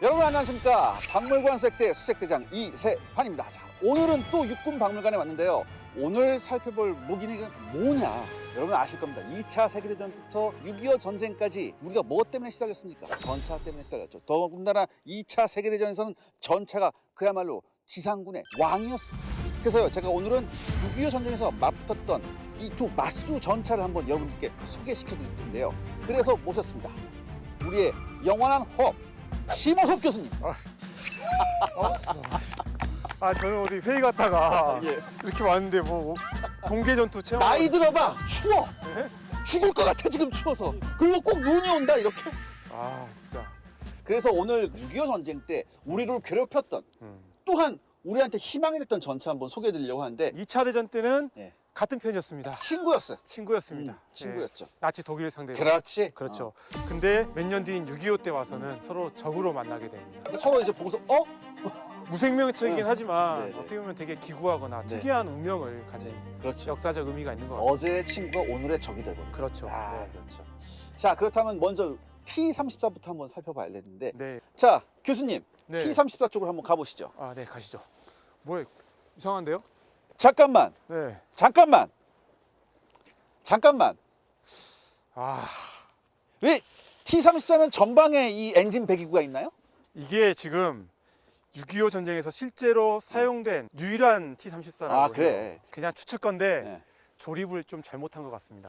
여러분 안녕하십니까. 박물관 수색대 수색대장 이세환입니다. 자, 오늘은 또 육군 박물관에 왔는데요. 오늘 살펴볼 무기는 뭐냐? 여러분 아실 겁니다. 2차 세계대전부터 6.25 전쟁까지 우리가 뭐 때문에 시작했습니까? 전차 때문에 시작했죠. 더군다나 2차 세계대전에서는 전차가 그야말로 지상군의 왕이었습니다. 그래서요, 제가 오늘은 6.25 전쟁에서 맞붙었던 이 두 맞수 전차를 한번 여러분들께 소개시켜 드릴 텐데요. 그래서 모셨습니다. 우리의 영원한 호흡, 심호섭 교수님. 저는 어디 회의 갔다가 예. 이렇게 왔는데 뭐 동계 전투 체험. 나이 들어봐, 추워. 네? 죽을 것 같아 지금 추워서. 그리고 꼭 눈이 온다 이렇게. 진짜. 그래서 오늘 6.25 전쟁 때 우리를 괴롭혔던 또한 우리한테 희망이 됐던 전차 한번 소개해 드리려고 하는데 2차 대전 때는 예. 같은 편이었습니다. 친구였어요. 친구였습니다. 친구였죠. 예. 나치 독일 상대로. 그렇지. 그렇죠. 근데 몇 년 뒤인 6.25 때 와서는 서로 적으로 만나게 됩니다. 서로 이제 보고서 무생명적이긴 응. 하지만 네네. 어떻게 보면 되게 기구하거나 네. 특이한 운명을 가진 그렇죠. 역사적 의미가 있는 것 같습니다. 어제의 친구가 오늘의 적이 되고. 그렇죠. 네. 그렇죠. 자, 그렇다면 먼저 T-34부터 한번 살펴봐야겠는데. 네. 자, 교수님, 네. T-34 쪽으로 한번 가보시죠. 네, 가시죠. 뭐예요? 이상한데요? 잠깐만. 네. 잠깐만. 왜 T-34는 전방에 이 엔진 배기구가 있나요? 이게 지금 6.25 전쟁에서 실제로 사용된 유일한 T-34라고 해요. 그래. 그냥 추측 건데 네. 조립을 좀 잘못한 것 같습니다.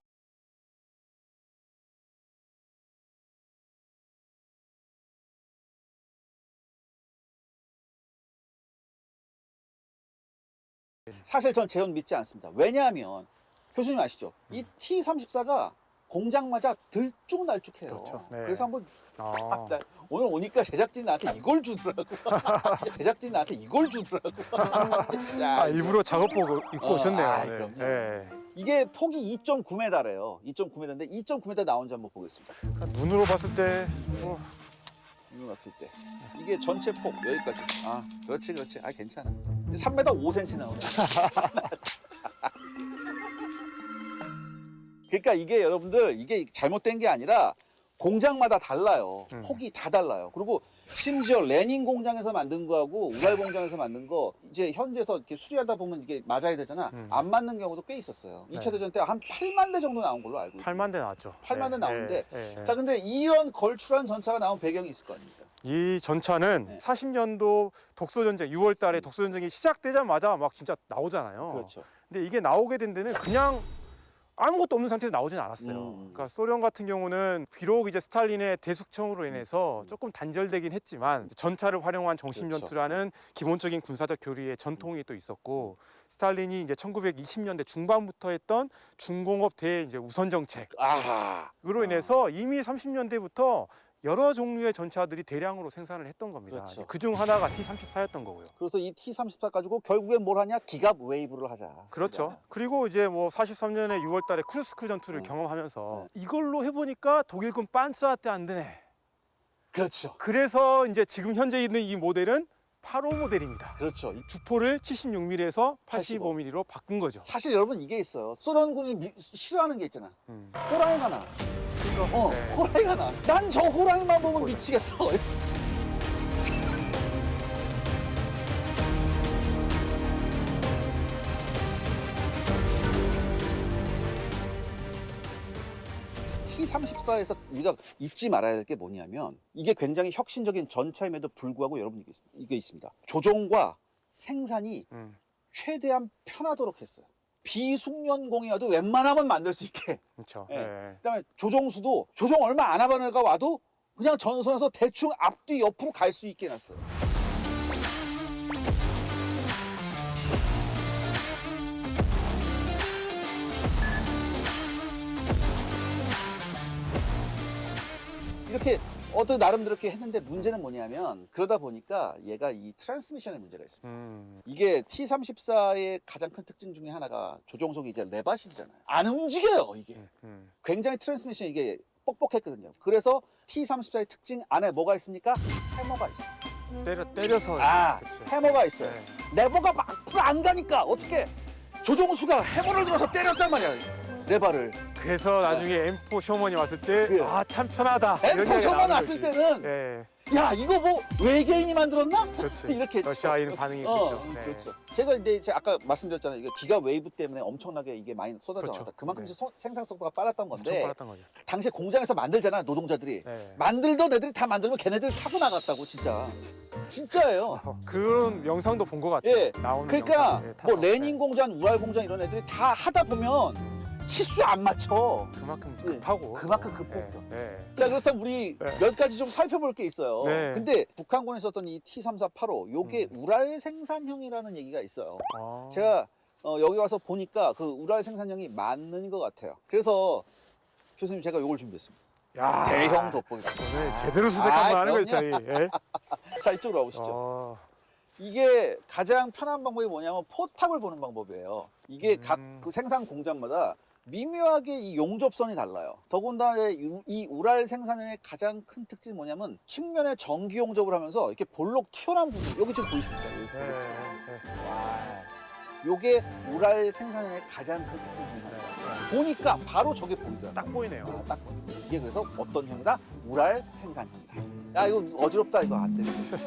사실 전 재현 믿지 않습니다. 왜냐하면 교수님 아시죠? 이 T-34가 공장마다 들쭉날쭉해요. 그렇죠. 네. 그래서 한번 아, 나 오늘 오니까 제작진이 나한테 이걸 주더라고. 제작진이 나한테 이걸 주더라고. 야, 일부러 작업복 입고 오셨네요. 네. 그럼요. 네. 이게 폭이 2.9m래요. 2.9m인데 2.9m 나온지 한번 보겠습니다. 눈으로 봤을 때 이거 봤을 때 이게 전체 폭 여기까지. 그렇지. 괜찮아. 3m 5cm 나오네. 그러니까 이게 여러분들 이게 잘못된 게 아니라 공장마다 달라요. 폭이 다 달라요. 그리고 심지어 레닌 공장에서 만든 거하고 우랄 공장에서 만든 거 이제 현지에서 이렇게 수리하다 보면 이게 맞아야 되잖아. 안 맞는 경우도 꽤 있었어요. 2차 대전 때 한 8만 대 정도 나온 걸로 알고 있어요. 8만 대 나왔죠. 8만 대 나오는데 네. 자, 근데 이런 걸출한 전차가 나온 배경이 있을 거 아닙니까? 이 전차는 네. 40년도 독소전쟁 6월 달에 독소전쟁이 시작되자마자 막 진짜 나오잖아요. 그렇죠. 근데 이게 나오게 된 데는 그냥 아무것도 없는 상태에서 나오진 않았어요. 그러니까 소련 같은 경우는 비록 이제 스탈린의 대숙청으로 인해서 조금 단절되긴 했지만 전차를 활용한 정신전투라는 기본적인 군사적 교리의 전통이 또 있었고 스탈린이 이제 1920년대 중반부터 했던 중공업 대 이제 우선 정책으로 인해서 이미 30년대부터 여러 종류의 전차들이 대량으로 생산을 했던 겁니다. 그렇죠. 그중 하나가 T-34였던 거고요. 그래서 이 T-34 가지고 결국엔 뭘 하냐? 기갑 웨이브를 하자. 그렇죠. 그리고 이제 뭐 43년에 6월 달에 쿠르스크 전투를 경험하면서 이걸로 해보니까 독일군 빤츠아트 안 되네. 그렇죠. 그래서 이제 지금 현재 있는 이 모델은 8호 모델입니다. 그렇죠. 주포를 76mm에서 85mm로 바꾼 거죠. 사실 여러분 이게 있어요. 소련군이 싫어하는 게 있잖아. 음. 호랑이가 나. 네. 호랑이가 나. 난 저 호랑이만 보면 미치겠어. T-34에서 우리가 잊지 말아야 될 게 뭐냐면 이게 굉장히 혁신적인 전차임에도 불구하고 여러분 이게 있습니다. 조종과 생산이 최대한 편하도록 했어요. 비숙련공이어도 웬만하면 만들 수 있게. 그렇죠. 네. 네. 그다음에 조종수도 조종 얼마 안 해본 애가 와도 그냥 전선에서 대충 앞뒤 옆으로 갈 수 있게 해놨어요. 이렇게 나름대로 이렇게 했는데 문제는 뭐냐면 그러다 보니까 얘가 이 트랜스미션에 문제가 있습니다. 이게 T-34의 가장 큰 특징 중에 하나가 조종석이 이제 레바식이잖아요. 안 움직여요, 이게. 굉장히 트랜스미션이 이게 뻑뻑했거든요. 그래서 T-34의 특징 안에 뭐가 있습니까? 해머가 있어요. 때려서. 그치. 해머가 있어요. 네. 레버가 막 앞으로 안 가니까 어떻게 조종수가 해머를 들어서 때렸단 말이야. 레바를. 그래서 나중에 M4 셔먼이 왔을 때 그래. 아 참 편하다. 이런 M4 얘기가 셔먼 나오는 왔을 거지. 때는 예, 야 이거 뭐 외계인이 만들었나? 그렇지. 이렇게 했죠. 러시아인 반응이 그렇죠. 네. 그렇죠. 제가 아까 말씀드렸잖아요. 이게 기가 웨이브 때문에 엄청나게 이게 많이 쏟아져 그렇죠. 나왔다. 그만큼 네. 이제 생산 속도가 빨랐던 엄청 건데 빨랐던 거죠. 당시에 공장에서 만들잖아 노동자들이. 네. 만들던 애들이 다 만들면 걔네들이 타고 나갔다고 진짜. 진짜예요. 그런 영상도 본 것 같아요. 예. 나오는 그러니까 영상. 예, 뭐 타서. 레닌 네. 공장, 우랄 공장 이런 애들이 다 하다 보면 치수 안 맞춰. 그만큼 예. 급하고. 그만큼 급했어. 예, 예. 자 그렇다면 우리 네. 몇 가지 좀 살펴볼 게 있어요. 네. 근데 북한군에 썼던 이 T-3485 요게 우랄 생산형이라는 얘기가 있어요. 아. 제가 여기 와서 보니까 그 우랄 생산형이 맞는 것 같아요. 그래서 교수님 제가 요걸 준비했습니다. 야. 대형 돋보기. 오늘 제대로 수색 한번 하는 거예요, 저희. 예? 자 이쪽으로 와보시죠. 어. 이게 가장 편한 방법이 뭐냐면 포탑을 보는 방법이에요. 이게 각 그 생산 공장마다 미묘하게 이 용접선이 달라요. 더군다나 이 우랄 생산형의 가장 큰 특징이 뭐냐면 측면에 전기 용접을 하면서 이렇게 볼록 튀어나온 부분 여기 지금 보이십니까? 여기 예, 볼록. 예, 와, 요게 우랄 생산형의 가장 큰 특징 중에 하나예요. 보니까 바로 저게 보이더라고요. 딱 보이네요. 딱 보이네요. 이게 그래서 어떤 형이다? 우랄 생산형이다. 야 이거 어지럽다 이거 안 되겠어.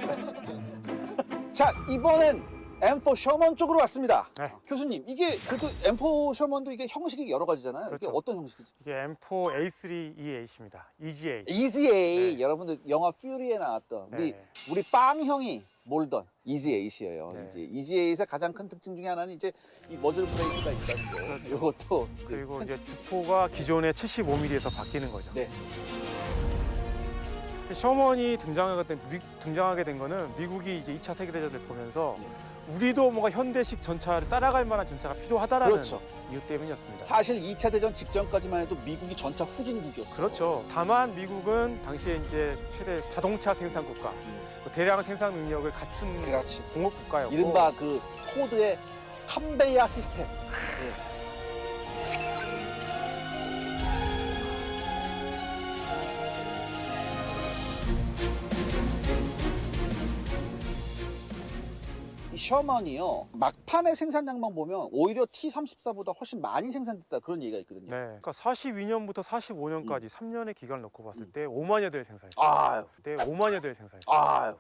자 이번엔 M4 셔먼 쪽으로 왔습니다. 네. 교수님 이게 그래도 M4 셔먼도 이게 형식이 여러 가지잖아요. 이게 그렇죠. 어떤 형식이죠? 이게 M4 A3EA입니다. EGA. EZA 네. 여러분들 영화 퓨리에 나왔던 우리 네. 우리 빵 형이 몰던 EZA이에요. 네. 이제 EZA의 가장 큰 특징 중에 하나는 이제 이 머슬 브레이크가 있다는 거. 그렇죠. 이것도 이제 그리고 이제 주포가 기존의 75mm에서 바뀌는 거죠. 네. 셔먼이 등장하게 된 거는 미국이 이제 2차 세계대전을 보면서 우리도 뭔가 현대식 전차를 따라갈 만한 전차가 필요하다라는 그렇죠. 이유 때문이었습니다. 사실 2차 대전 직전까지만 해도 미국이 전차 후진국이었어요. 그렇죠. 다만 미국은 당시에 이제 최대 자동차 생산 국가, 그 대량 생산 능력을 갖춘 그렇지. 공업 국가였고, 이른바 그 포드의 칸베야 시스템. 예. 이 셔먼이요 막판의 생산량만 보면 오히려 T-34보다 훨씬 많이 생산됐다 그런 얘기가 있거든요. 네, 그러니까 42년부터 45년까지 3년의 기간을 놓고 봤을 때 5만여 대를 생산했어요. 아유, 그때 5만여 대를 생산했어요. 아유,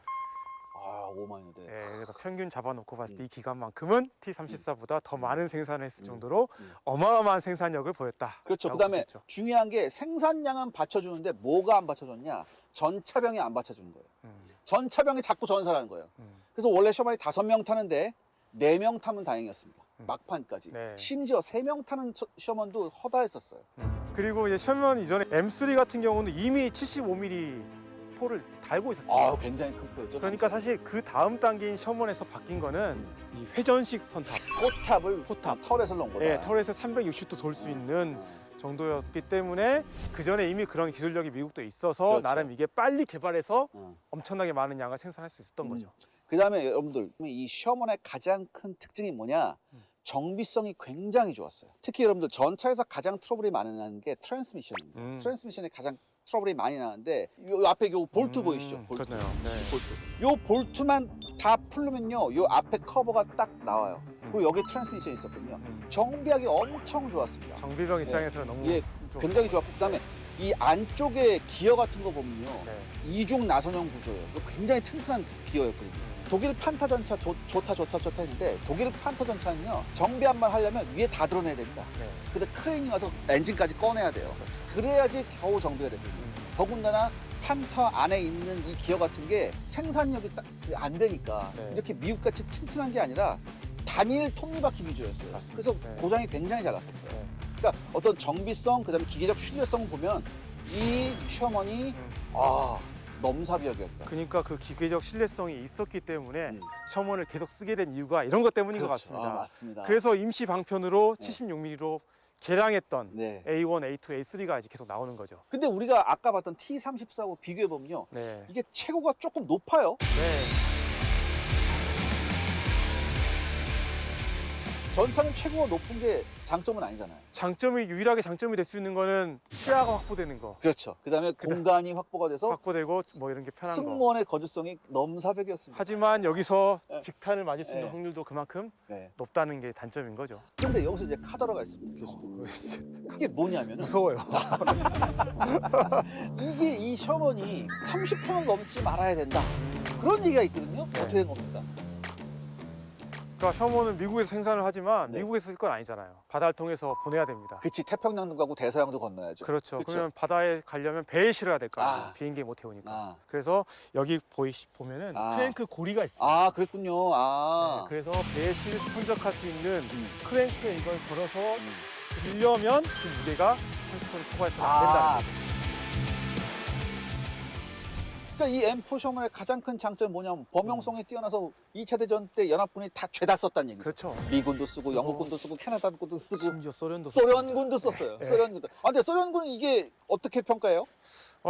아 5만여 대. 네, 그래서 평균 잡아놓고 봤을 때 이 기간만큼은 T-34보다 더 많은 생산을 했을 정도로 어마어마한 생산력을 보였다. 그렇죠. 그다음에 중요한 게 생산량은 받쳐주는데 뭐가 안 받쳐줬냐? 전차병이 안 받쳐주는 거예요. 전차병이 자꾸 전사라는 거예요. 그래서 원래 셔먼이 5명 타는데 4명 타면 다행이었습니다. 막판까지. 네. 심지어 3명 타는 셔먼도 허다했었어요. 그리고 이제 셔먼 이전에 M3 같은 경우는 이미 75mm 포를 달고 있었어요. 아, 굉장히 큰 표였죠. 그러니까 사실 그 다음 단계인 셔먼에서 바뀐 거는 이 회전식 선탑. 포탑을 포탑. 터렛을 넣은 거다. 네, 터렛에 360도 돌 수 있는 정도였기 때문에 그 전에 이미 그런 기술력이 미국도 있어서 그렇죠. 나름 이게 빨리 개발해서 어. 엄청나게 많은 양을 생산할 수 있었던 거죠. 그다음에 여러분들 이 셔먼의 가장 큰 특징이 뭐냐? 정비성이 굉장히 좋았어요. 특히 여러분들 전차에서 가장 트러블이 많이 나는 게 트랜스미션입니다. 트랜스미션이 가장 트러블이 많이 나는데 요 앞에 요 볼트 보이시죠? 볼트. 그렇네요. 네. 볼트. 요 볼트만 다 풀르면요. 요 앞에 커버가 딱 나와요. 그리고 여기 트랜스미션이 있었거든요. 정비하기 엄청 좋았습니다. 정비병 입장에서는 너무 예, 좀- 굉장히 좋았고 그다음에 이 안쪽에 기어 같은 거 보면요. 네. 이중 나선형 구조예요. 굉장히 튼튼한 기어였거든요. 독일 판타 전차 좋다 했는데 독일 판타 전차는요 정비 한 번 하려면 위에 다 드러내야 됩니다. 네. 근데 크레인이 와서 엔진까지 꺼내야 돼요. 그래야지 겨우 정비가 되거든요. 더군다나 판터 안에 있는 이 기어 같은 게 생산력이 딱 안 되니까 네. 이렇게 미국같이 튼튼한 게 아니라 단일 톱니바퀴 위주였어요. 맞습니다. 그래서 네. 고장이 굉장히 잘 났었어요. 네. 그러니까 어떤 정비성 그다음에 기계적 신뢰성을 보면 이 셔먼이 넘사벽이었다. 그러니까 그 기계적 신뢰성이 있었기 때문에 음. 셔먼을 계속 쓰게 된 이유가 이런 것 때문인 것 그렇죠. 같습니다. 맞습니다. 그래서 임시 방편으로 네. 76mm로 개량했던 네. A1, A2, A3가 이제 계속 나오는 거죠. 근데 우리가 아까 봤던 T-34하고 비교해 보면요. 네. 이게 최고가 조금 높아요. 네. 전차는 최고가 높은 게 장점은 아니잖아요. 장점이 유일하게 장점이 될 수 있는 거는 시야가 확보되는 거. 그렇죠. 그다음에 공간이 확보가 돼서 확보되고 뭐 이런 게 편한 거. 승무원의 거주성이 넘사벽이었습니다. 하지만 여기서 네. 직탄을 맞을 수 있는 네. 확률도 그만큼 네. 높다는 게 단점인 거죠. 그런데 여기서 이제 카더라가 있습니다, 교수님. 그게 뭐냐면은 무서워요. 이게 이 셔먼이 30톤은 넘지 말아야 된다. 그런 얘기가 있거든요. 네. 어떻게 된 겁니까? 그러니까 셔먼은 미국에서 생산을 하지만 네. 미국에서 쓸 건 아니잖아요. 바다를 통해서 보내야 됩니다. 그치, 태평양도 가고 대서양도 건너야죠. 그렇죠. 그쵸? 그러면 바다에 가려면 배에 실어야 될 거 아니에요. 아. 비행기에 못 태우니까. 아, 그래서 여기 보면은 아. 크랭크 고리가 있어요. 아 그랬군요. 아. 네, 그래서 배에 선적할 수 있는 크랭크에 이걸 걸어서 음. 들려면 그 무게가 30톤을 초과해서는 안 아. 된다는 거죠. 그러니까 이 M4 셔먼의 가장 큰 장점이 뭐냐면 범용성이 뛰어나서 2차 대전 때 연합군이 다 죄다 썼다는 얘기죠. 그렇죠. 미군도 쓰고 영국군도 쓰고 캐나다군도 쓰고 심지어 소련도 소련군도 썼어요. 네. 소련군도. 아 근데 소련군은 이게 어떻게 평가해요?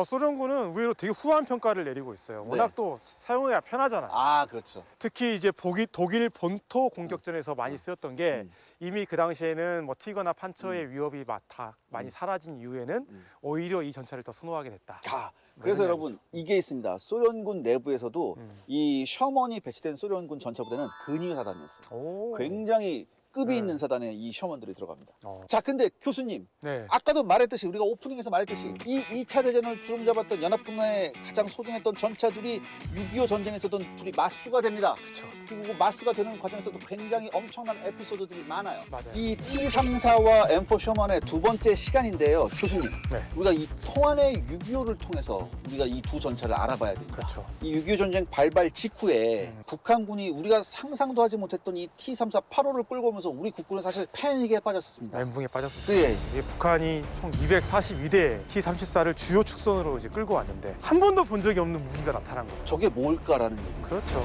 소련군은 의외로 되게 후한 평가를 내리고 있어요. 워낙 네. 또 사용해야 편하잖아요. 아 그렇죠. 특히 이제 독일 본토 공격전에서 많이 쓰였던 게 이미 그 당시에는 뭐 티거나 판처의 위협이 다 많이 사라진 이후에는 오히려 이 전차를 더 선호하게 됐다. 자, 그래서 여러분 이게 있습니다. 소련군 내부에서도 이 셔먼이 배치된 소련군 전차 부대는 근위 사단이었어요. 오. 굉장히 급이 네. 있는 사단에 이 셔먼들이 들어갑니다. 어. 자, 근데 교수님 네. 아까도 말했듯이 우리가 오프닝에서 말했듯이 이 2차 대전을 주름잡았던 연합군의 가장 소중했던 전차들이 6.25 전쟁에서도 둘이 맞수가 됩니다. 그렇죠. 그리고 그 맞수가 되는 과정에서도 굉장히 엄청난 에피소드들이 많아요. 맞아요. 이 T-34와 M4 셔먼의 두 번째 시간인데요. 교수님, 네. 우리가 이 통한의 6.25를 통해서 우리가 이 두 전차를 알아봐야 됩니다. 그렇죠. 이 6.25 전쟁 발발 직후에 북한군이 우리가 상상도 하지 못했던 이 T-34 8호를 끌고 오면서 우리 국군은 사실 패닉에 빠졌었습니다. 멘붕에 빠졌었죠. 네. 이게 북한이 총 242대 T-34를 주요 축선으로 이제 끌고 왔는데 한 번도 본 적이 없는 무기가 나타난 거예요. 저게 뭘까라는 얘기. 그렇죠.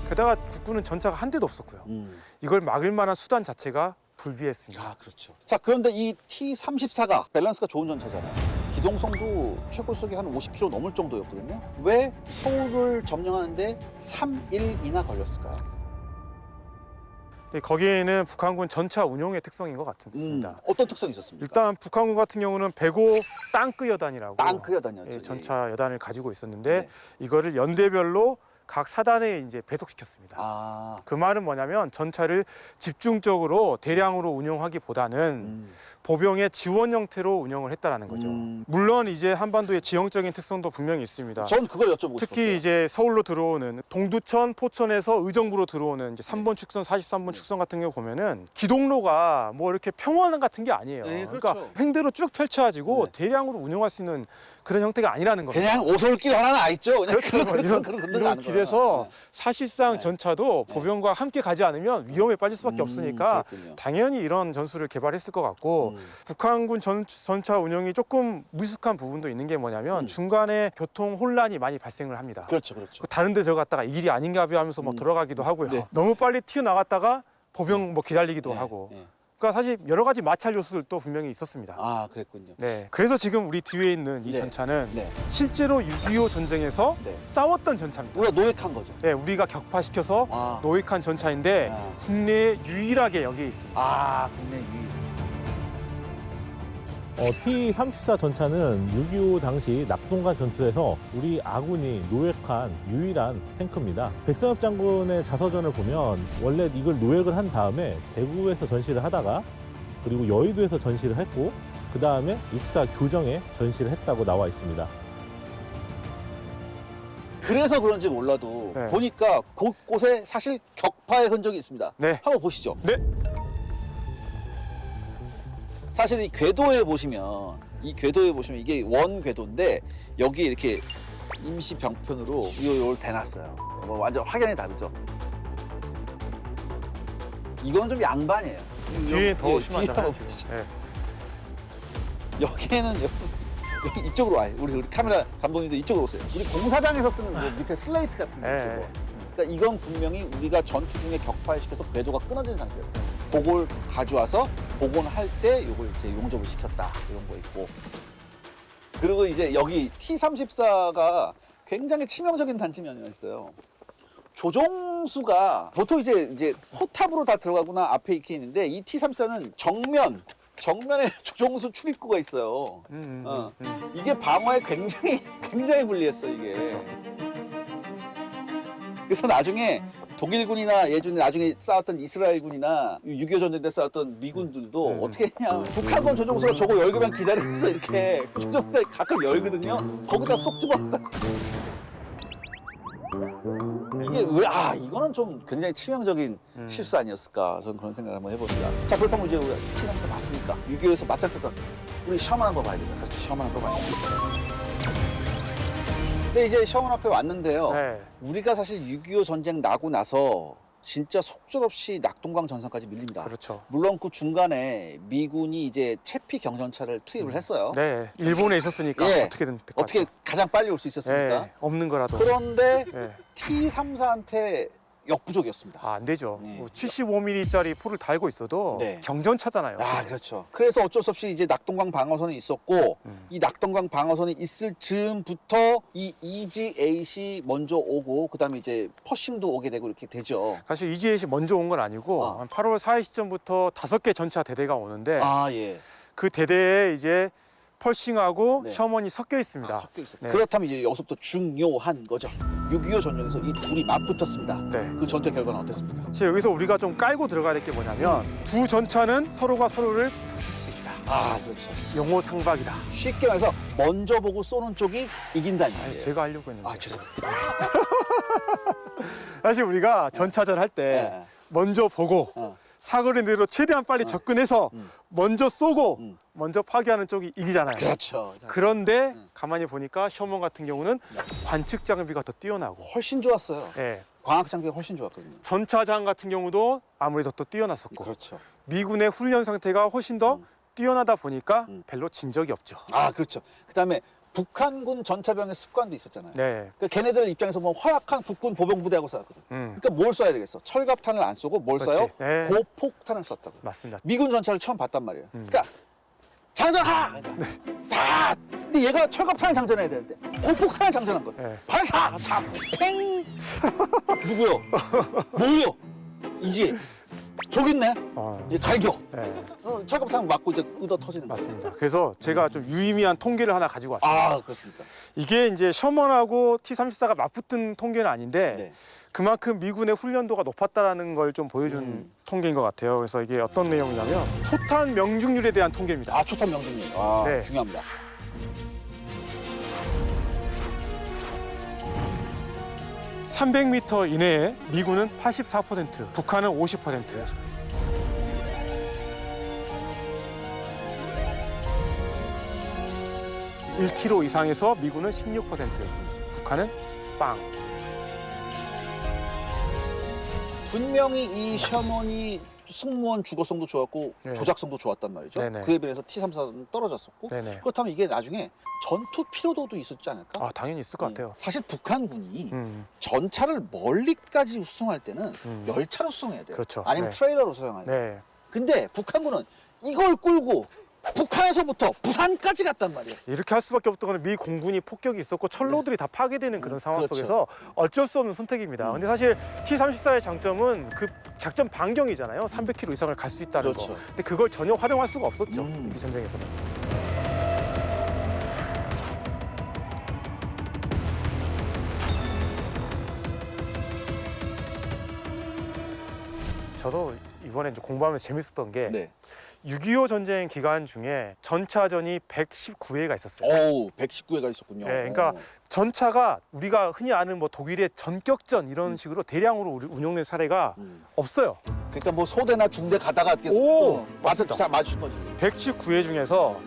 게다가 국군은 전차가 한 대도 없었고요. 음. 이걸 막을 만한 수단 자체가 불비했습니다. 아, 그렇죠. 자, 그런데 이 T-34가 밸런스가 좋은 전차잖아요. 기동성도 최고 속이 한 50km 넘을 정도였거든요. 왜 서울을 점령하는데 3일이나 걸렸을까요? 근데 거기에는 북한군 전차 운용의 특성인 것 같습니다. 어떤 특성이 있었습니까? 일단 북한군 같은 경우는 105 땅크 여단이라고 땅크 여단이었죠. 예, 전차 여단을 가지고 있었는데 네. 이거를 연대별로 각 사단에 이제 배속시켰습니다. 아, 그 말은 뭐냐면 전차를 집중적으로 대량으로 운용하기보다는 보병의 지원 형태로 운영을 했다라는 거죠. 물론 이제 한반도의 지형적인 특성도 분명히 있습니다. 전 그걸 여쭤보고 특히 싶었어요. 이제 서울로 들어오는 동두천, 포천에서 의정부로 들어오는 이제 3번 축선, 43번 축선 같은 경우 보면은 기동로가 뭐 이렇게 평원 같은 게 아니에요. 네, 그러니까 그렇죠. 횡대로 쭉 펼쳐가지고 네. 대량으로 운영할 수 있는 그런 형태가 아니라는 겁니다. 그냥 오솔길 하나 나 있죠. 그냥 그렇죠. 이런 길에서 사실상 네. 전차도 보병과 함께 가지 않으면 위험에 빠질 수밖에 없으니까 그렇군요. 당연히 이런 전술을 개발했을 것 같고 북한군 전차 운영이 조금 미숙한 부분도 있는 게 뭐냐면 중간에 교통 혼란이 많이 발생을 합니다. 그렇죠, 그렇죠. 다른 데 들어갔다가 이 길이 아닌가 봐 하면서 뭐 들어가기도 하고요. 네. 너무 빨리 튀어나갔다가 보병 뭐 기다리기도 네, 하고. 네. 그러니까 사실 여러 가지 마찰 요소들도 분명히 있었습니다. 아, 그랬군요. 네. 그래서 지금 우리 뒤에 있는 이 네. 전차는 네. 실제로 6.25 전쟁에서 네. 싸웠던 전차입니다. 우리가 노획한 거죠. 네, 우리가 격파시켜서 아, 노획한 전차인데 아. 국내에 유일하게 여기에 있습니다. 아, 국내 유일. T-34 전차는 6.25 당시 낙동강 전투에서 우리 아군이 노획한 유일한 탱크입니다. 백선엽 장군의 자서전을 보면 원래 이걸 노획을 한 다음에 대구에서 전시를 하다가 그리고 여의도에서 전시를 했고 그 다음에 육사 교정에 전시를 했다고 나와 있습니다. 그래서 그런지 몰라도 네. 보니까 곳곳에 사실 격파의 흔적이 있습니다. 네. 한번 보시죠. 네. 사실 이 궤도에 보시면 이게 원 궤도인데 여기 이렇게 임시 병편으로 이걸 대놨어요. 뭐 완전 확연히 다르죠. 이건 좀 양반이에요. 뒤에 더 예, 심하잖아요. 뒤에 한번 지금. 보시죠. 네. 여기에는 여기 이쪽으로 와요. 우리 카메라 감독님들 이쪽으로 오세요. 우리 공사장에서 쓰는 그 밑에 슬레이트 같은 거 네. 있죠. 그러니까 이건 분명히 우리가 전투 중에 격파를 시켜서 궤도가 끊어진 상태였죠. 그걸 가져와서 복원할 때 이걸 이제 용접을 시켰다 이런 거 있고. 그리고 이제 여기 T-34가 굉장히 치명적인 단점이 하나 있어요. 조종수가 보통 이제 포탑으로 다 들어가거나 앞에 이렇게 있는데 이 T-34는 정면에 조종수 출입구가 있어요. 이게 방어에 굉장히 불리했어 이게. 그렇죠. 그래서 나중에 독일군이나 예전에 나중에 싸웠던 이스라엘군이나 6.25 전쟁 때 싸웠던 미군들도 어떻게 했냐. 북한군 조종수가 저거 열기만 기다리면서 이렇게 조종수가 가끔 열거든요. 거기다 쏙 집어넣다. 이게 이거는 좀 굉장히 치명적인 실수 아니었을까. 저는 그런 생각을 한번 해봅니다. 자, 그렇다면 이제 우리가 T-34 봤으니까 6.25에서 맞짱 뜨던 우리 셔먼 한번 봐야 되겠다. 그렇죠. 셔먼 한번 봐야 되겠다. 근데 이제 셔먼 앞에 왔는데요. 네. 우리가 사실 6.25 전쟁 나고 나서 진짜 속절없이 낙동강 전선까지 밀립니다. 그렇죠. 물론 그 중간에 미군이 이제 채피 경전차를 투입을 했어요. 네, 일본에 있었으니까 예. 어떻게든 어떻게 가장 빨리 올 수 있었습니까? 네, 없는 거라도. 그런데 네. T-34한테 역부족이었습니다. 안 되죠. 네. 75mm짜리 포를 달고 있어도 네. 경전차잖아요. 그렇죠. 그래서 어쩔 수 없이 이제 낙동강 방어선이 있었고 이 낙동강 방어선이 있을 즈음부터 이 EGAC 먼저 오고 그다음에 이제 퍼싱도 오게 되고 이렇게 되죠. 사실 EGAC 먼저 온 건 아니고 한 8월 4일 시점부터 5개 전차 대대가 오는데 예. 그 대대에 이제 펄싱하고 네. 셔먼이 섞여 있습니다. 섞여 있어요. 네. 그렇다면 이제 여기서부터 중요한 거죠. 6.25 전쟁에서 이 둘이 맞붙었습니다. 네. 그 전투 결과는 어땠습니까? 이제 여기서 우리가 좀 깔고 들어가야 될 게 뭐냐면 두 전차는 서로가 서로를 부술 수 있다. 그렇죠. 용호 상박이다. 쉽게 말해서 먼저 보고 쏘는 쪽이 이긴다는 아니, 얘기예요. 제가 하려고 했는데. 죄송합니다. 사실 우리가 전차전 할 때 네. 먼저 보고 사거리 내로 최대한 빨리 접근해서 먼저 쏘고 먼저 파괴하는 쪽이 이기잖아요. 그렇죠. 그런데 가만히 보니까 셔먼 같은 경우는 관측 장비가 더 뛰어나고 훨씬 좋았어요. 예. 광학 장비가 훨씬 좋았거든요. 전차장 같은 경우도 아무래도 더 뛰어났었고 그렇죠. 미군의 훈련 상태가 훨씬 더 뛰어나다 보니까 별로 진 적이 없죠. 그렇죠. 그다음에 북한군 전차병의 습관도 있었잖아요. 네. 그러니까 걔네들 입장에서 보면 허약한 국군 보병부대하고 싸웠거든. 그러니까 뭘 쏴야 되겠어? 철갑탄을 안 쏘고 뭘 그렇지. 쏴요? 네. 고폭탄을 쐈다고. 맞습니다. 미군 전차를 처음 봤단 말이에요. 그러니까 장전하라! 다! 근데 얘가 철갑탄을 장전해야 되는데 고폭탄을 장전한 거야. 네. 발사! 다! 팽! 누구요? 뭐요? 이제 저기 있네. 얘 갈겨. 네. 철갑탄을 맞고 이제 얻어 터지는 거야. 맞습니다. 그래서 제가 좀 유의미한 통계를 하나 가지고 왔습니다. 그렇습니까? 이게 이제 셔먼하고 T-34가 맞붙은 통계는 아닌데 네. 그만큼 미군의 훈련도가 높았다라는 걸 좀 보여준 통계인 것 같아요. 그래서 이게 어떤 내용이냐면 초탄 명중률에 대한 통계입니다. 초탄 명중률. 네. 중요합니다. (300m) 이내에 미군은 84%, 북한은 50%. 1km 이상에서 미군은 16%, 북한은 빵. 분명히 이 셔먼이 승무원 주거성도 좋았고 네. 조작성도 좋았단 말이죠. 네네. 그에 비해서 T-34는 떨어졌었고 네네. 그렇다면 이게 나중에 전투 피로도도 있었지 않을까? 당연히 있을 것 같아요. 사실 북한군이 전차를 전차를 멀리까지 수송할 때는 열차로 수송해야 돼요. 그렇죠. 아니면 네. 트레일러로 수송해야 돼요. 네. 근데 북한군은 이걸 끌고 북한에서부터 부산까지 갔단 말이에요. 이렇게 할 수밖에 없던 거는 미 공군이 폭격이 있었고 철로들이 다 파괴되는 그런 상황 그렇죠. 속에서 어쩔 수 없는 선택입니다. 근데 사실 T-34의 장점은 그 작전 반경이잖아요. 300km 이상을 갈 수 있다는 그렇죠. 거. 근데 그걸 전혀 활용할 수가 없었죠. 이 전쟁에서는. 저도 이번에 이제 공부하면서 재밌었던 게 네. 6.25 전쟁 기간 중에 전차전이 119회가 있었어요. 119회가 있었군요. 네, 그러니까 전차가 우리가 흔히 아는 뭐 독일의 전격전 이런 식으로 대량으로 운용된 사례가 없어요. 그러니까 뭐 소대나 중대 가다가 이렇게 맞습니다. 맞춘 거지. 119회 중에서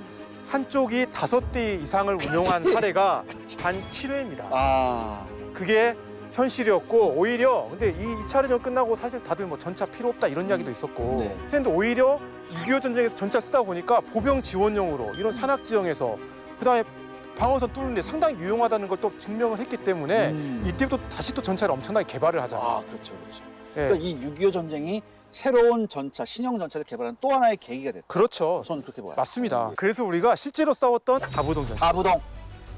한쪽이 5대 이상을 운용한 사례가 단 7회입니다. 그게 현실이었고 오히려 근데 이 2차 대전 끝나고 사실 다들 뭐 전차 필요 없다 이런 이야기도 있었고 네. 그런데 오히려 6.25 전쟁에서 전차 쓰다 보니까 보병 지원용으로 이런 산악 지형에서 그다음에 방어선 뚫는데 상당히 유용하다는 걸 또 증명을 했기 때문에 이때부터 다시 또 전차를 엄청나게 개발을 하잖아요. 그렇죠, 그렇죠. 네. 그러니까 이 6.25 전쟁이 새로운 전차, 신형 전차를 개발한 또 하나의 계기가 됐다. 그렇죠. 저는 그렇게 봐요. 맞습니다. 네. 그래서 우리가 실제로 싸웠던 다부동 전차. 다부동.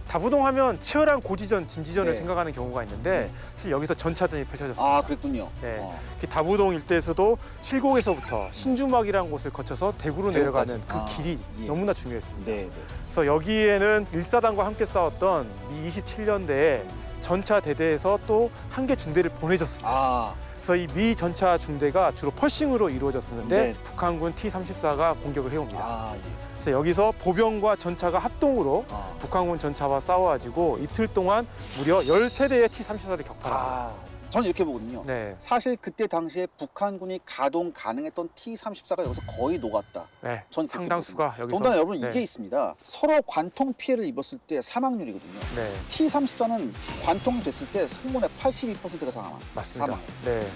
다부동하면 치열한 고지전, 진지전을 네. 생각하는 경우가 있는데 네. 사실 여기서 전차전이 펼쳐졌습니다. 아, 그랬군요. 네. 특히 다부동 일대에서도 칠곡에서부터 신주막이라는 곳을 거쳐서 대구로 대구까지. 내려가는 그 아, 길이 예. 너무나 중요했습니다. 네, 네. 그래서 여기에는 일사단과 함께 싸웠던 미 27년대에 전차 대대에서 또 한 개 중대를 보내줬어요. 아, 그래서 이 미 전차 중대가 주로 퍼싱으로 이루어졌었는데 네. 북한군 T-34가 공격을 해옵니다. 아, 예. 그래서 여기서 보병과 전차가 합동으로 아. 북한군 전차와 싸워가지고 이틀 동안 무려 13대의 T-34를 격파합니다. 아, 저는 이렇게 보거든요. 네, 사실 그때 당시에 북한군이 가동 가능했던 T-34가 여기서 거의 녹았다. 네, 전 그렇게 상당수가 여기서. 더군다나 여러분 네. 이게 있습니다. 서로 관통 피해를 입었을 때 사망률이거든요. 네, T-34는 관통이 됐을 때 승무원의 82%가 맞습니다. 사망. 네,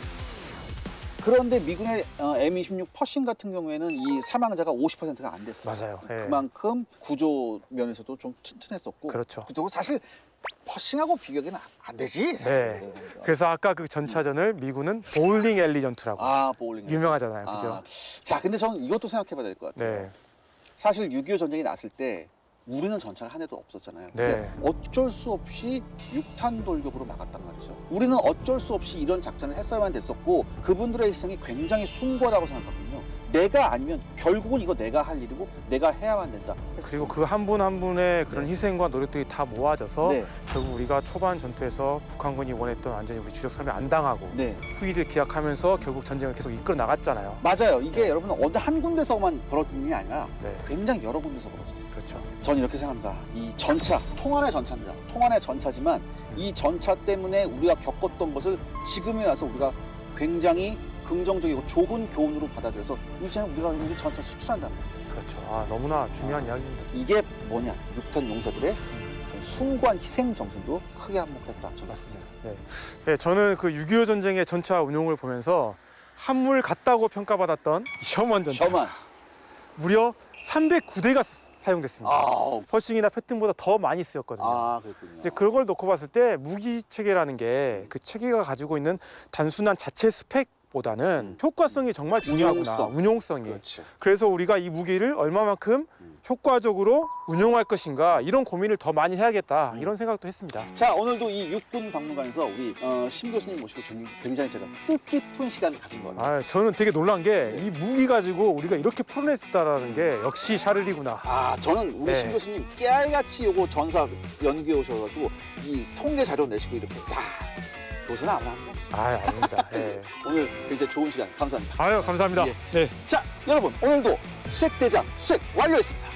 그런데 미군의 M26 퍼싱 같은 경우에는 이 사망자가 50%가 안 됐어요. 맞아요. 네. 그만큼 구조 면에서도 좀 튼튼했었고. 그렇죠. 그리고 사실 퍼싱하고 비교는 안 되지. 네. 그래서 아까 그 전차전을 미군은 보울링 앨리 전투라고 아, 보울링. 유명하잖아요, 그죠? 아, 자, 근데 저는 이것도 생각해봐야 될 것 같아요. 네, 사실 6.25 전쟁이 났을 때 우리는 전차가 한 대도 없었잖아요. 네. 근데 어쩔 수 없이 육탄 돌격으로 막았단 말이죠. 우리는 어쩔 수 없이 이런 작전을 했어야만 됐었고 그분들의 희생이 굉장히 숭고하다고 생각하거든요. 내가 아니면 결국은 이거 내가 할 일이고 내가 해야만 된다. 그리고 그 한 분 한 분의 그런 네. 희생과 노력들이 다 모아져서 네, 결국 우리가 초반 전투에서 북한군이 원했던 완전히 우리 주력 섬이 안 당하고 네, 후위를 기약하면서 결국 전쟁을 계속 이끌어 나갔잖아요. 맞아요. 이게 네. 여러분 어느 한 군데서만 벌어진 일이 아니라 네, 굉장히 여러 군데서 벌어졌어요. 그렇죠. 저는 이렇게 생각합니다. 이 전차, 통한의 전차입니다. 통한의 전차지만 이 전차 때문에 우리가 겪었던 것을 지금에 와서 우리가 굉장히 긍정적이고 좋은 교훈으로 받아들여서 이제는 우리가 우리 전차 수출한다는 거예요. 그렇죠. 아, 너무나 중요한 이야기입니다. 이게 뭐냐? 6탄 용사들의 그 숭고한 희생 정신도 크게 한몫했다. 저는 맞습니다. 네. 네, 저는 그 6.25 전쟁의 전차 운용을 보면서 한물 같다고 평가받았던 셔먼 전차 셔만. 무려 309대가 사용됐습니다. 아, 퍼싱이나 패튼보다 더 많이 쓰였거든요. 아, 그렇군요. 이제 그걸 놓고 봤을 때 무기 체계라는 게 그 체계가 가지고 있는 단순한 자체 스펙보다는 효과성이 정말 중요하구나. 운용성이. 그렇죠. 그래서 우리가 이 무기를 얼마만큼 효과적으로 운용할 것인가 이런 고민을 더 많이 해야겠다 이런 생각도 했습니다. 자, 오늘도 이 육군 박물관에서 우리 심 교수님 모시고 굉장히 제가 뜻깊은 시간을 가진 거예요. 아, 저는 되게 놀란 게 이 무기 가지고 우리가 이렇게 풀어낼 수 있다는 게 역시 샤를리구나. 아, 저는 우리 네. 심 교수님 깨알같이 요거 전사 연구해 오셔가지고 이 통계 자료 내시고 이렇게 야, 교수는 아무나 하는 거. 아, 아닙니다. 네. 오늘 굉장히 좋은 시간 감사합니다. 아유, 감사합니다. 예. 네. 자, 여러분 오늘도 수색대장 수색 완료했습니다.